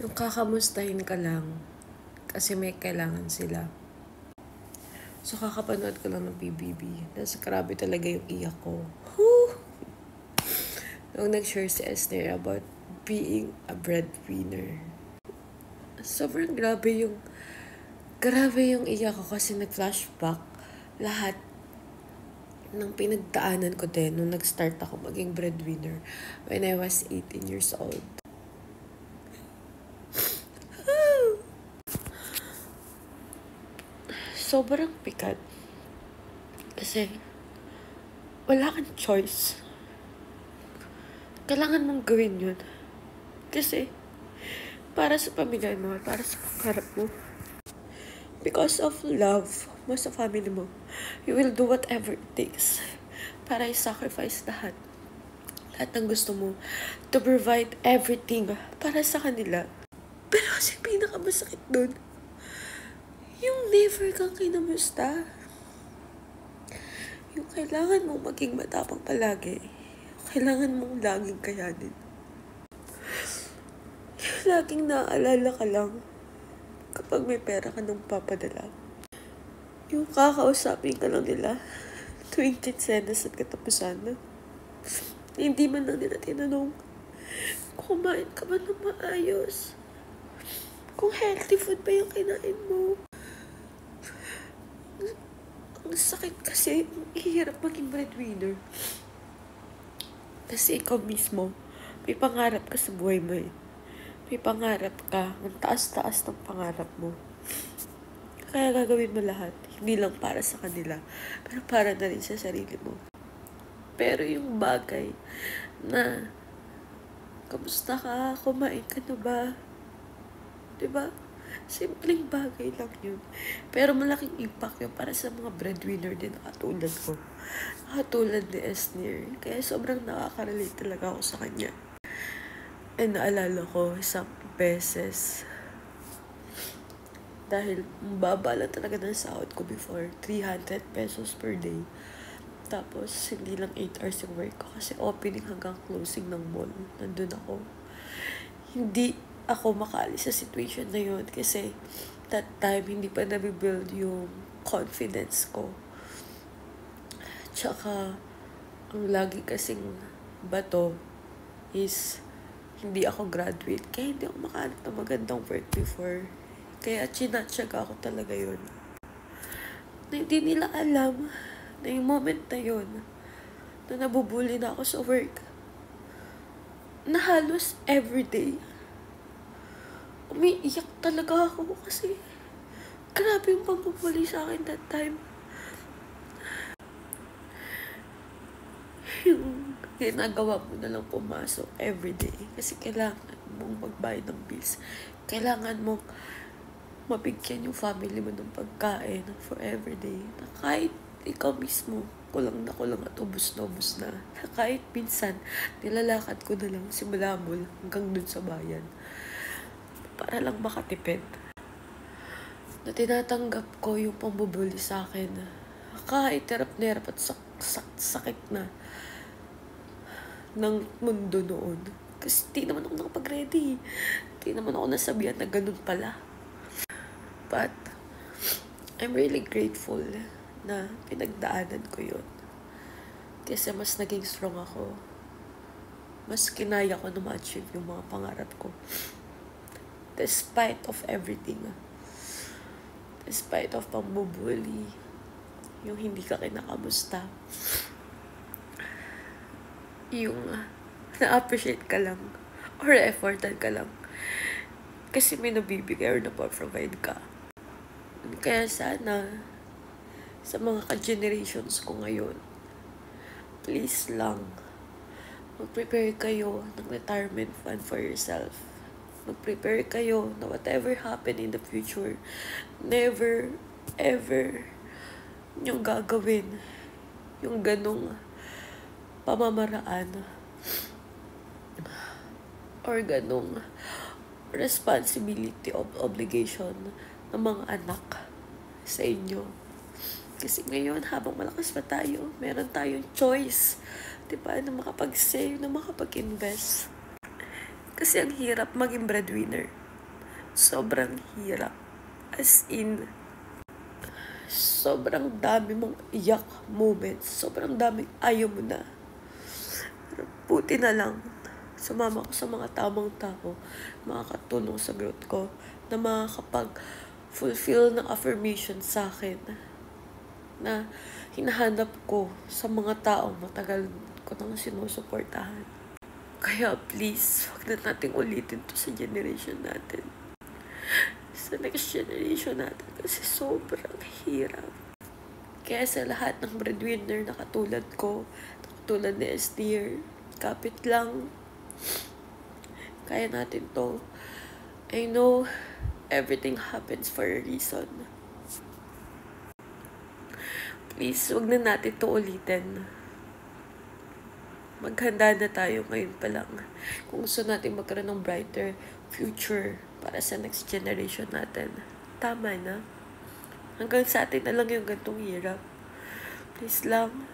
Yung kakamustahin ka lang kasi may kailangan sila. So, kakapanood ko lang ng PBB. Nasa grabe talaga yung iyak ko. Whew! Nung nag-share si Esther about being a breadwinner. Sobrang grabe yung iyak ko kasi nag-flashback lahat ng pinagdaanan ko din nung nag-start ako maging breadwinner when I was 18 years old. Sobrang pikat. Kasi, wala kang choice. Kailangan mong gawin yun. Kasi, para sa pamilya mo, para sa pangarap mo. Because of love mo sa family mo, you will do whatever it takes para i-sacrifice lahat. Lahat ng gusto mo to provide everything para sa kanila. Pero kasi pinakamasakit dun, yung never kang kinamusta. Yung kailangan mong maging matapang palagi. Kailangan mong laging kayanin. Laging naaalala ka lang kapag may pera ka nang papadala. Yung kakausapin ka lang nila tuwing kitsenas at katapusan. Hindi man lang nila tinanong kung kumain ka ba ng maayos. Kung healthy food ba yung kinain mo. Ang sakit kasi, hirap maging breadwinner. Kasi ikaw mismo, may pangarap ka sa buhay mo eh. May pangarap ka, ang taas-taas ng pangarap mo. Kaya gagawin mo lahat, hindi lang para sa kanila, pero para na rin sa sarili mo. Pero yung bagay na, kamusta ka, kumain ka na ba? Diba? Simpleng bagay lang yun. Pero malaking impact yun para sa mga breadwinner din na katulad ko. Katulad ni Esner. Kaya sobrang nakaka-relate talaga ako sa kanya. And naalala ko isang beses. Dahil baba lang talaga ng sahod ko before. 300 pesos per day. Tapos hindi lang 8 hours yung work ko. Kasi opening hanggang closing ng mall. Nandun ako. Hindi ako makaalis sa situation na yun kasi that time hindi pa nabibuild yung confidence ko. Tsaka ang lagi kasing bato is hindi ako graduate kaya hindi ako makahanap ng magandang work before. Kaya chinatsaga ako talaga yun. Na hindi nila alam na yung moment na yun na nabubuli na ako sa work na halos everyday umiiyak talaga ako kasi grabe yung pambubuli sa akin that time. Yung ginagawa mo na lang pumasok everyday kasi kailangan mong magbayad ng bills. Kailangan mong mabigyan yung family mo ng pagkain for everyday. Na kahit ikaw mismo, kulang na at ubus na. Na kahit minsan, nilalakad ko na lang simula mall hanggang dun sa bayan. Para lang makatipid. Na tinatanggap ko yung pambubuli sa akin. Kahit hirap na hirap at sakit na ng mundo noon. Kasi di naman ako nakapag-ready. Di naman ako nasabihan na ganun pala. But, I'm really grateful na pinagdaanan ko yun. Kasi mas naging strong ako. Mas kinaya ko na ma-achieve yung mga pangarap ko. Despite of everything. Despite of pambubuli. Yung hindi ka kinakamusta. Yung na-appreciate ka lang. Or effortan ka lang. Kasi may nabibigay or napaprovide ka. Kaya sana, sa mga ka-generations ko ngayon, please lang, mag-prepare kayo ng retirement fund for yourself. Mag-prepare kayo na whatever happen in the future, never, ever, yung gagawin, yung ganong pamamaraan, or ganong responsibility of obligation ng mga anak sa inyo. Kasi ngayon, habang malakas pa tayo, meron tayong choice, diba, na makapag-save, na makapag-invest. Kasi ang hirap maging breadwinner. Sobrang hirap. As in, sobrang dami mong iyak moments. Sobrang daming ayaw mo na. Pero buti na lang, sumama ko sa mga tamang tao, makakatulong sa growth ko, na makakapag-fulfill ng affirmation sa akin na hinahanap ko sa mga taong matagal ko nang sinusuportahan. Kaya please, wag na nating ulitin to sa generation natin. Sa next generation natin kasi sobrang hirap. Kaya sa lahat ng breadwinner na katulad ko, katulad ni Esther, kapit lang. Kaya natin to. I know everything happens for a reason. Please, wag na natin to ulitin. Maghanda na tayo ngayon pa lang. Kung gusto natin magkaroon ng brighter future para sa next generation natin. Tama na. Hanggang sa atin na lang yung gantong hirap. Please lang.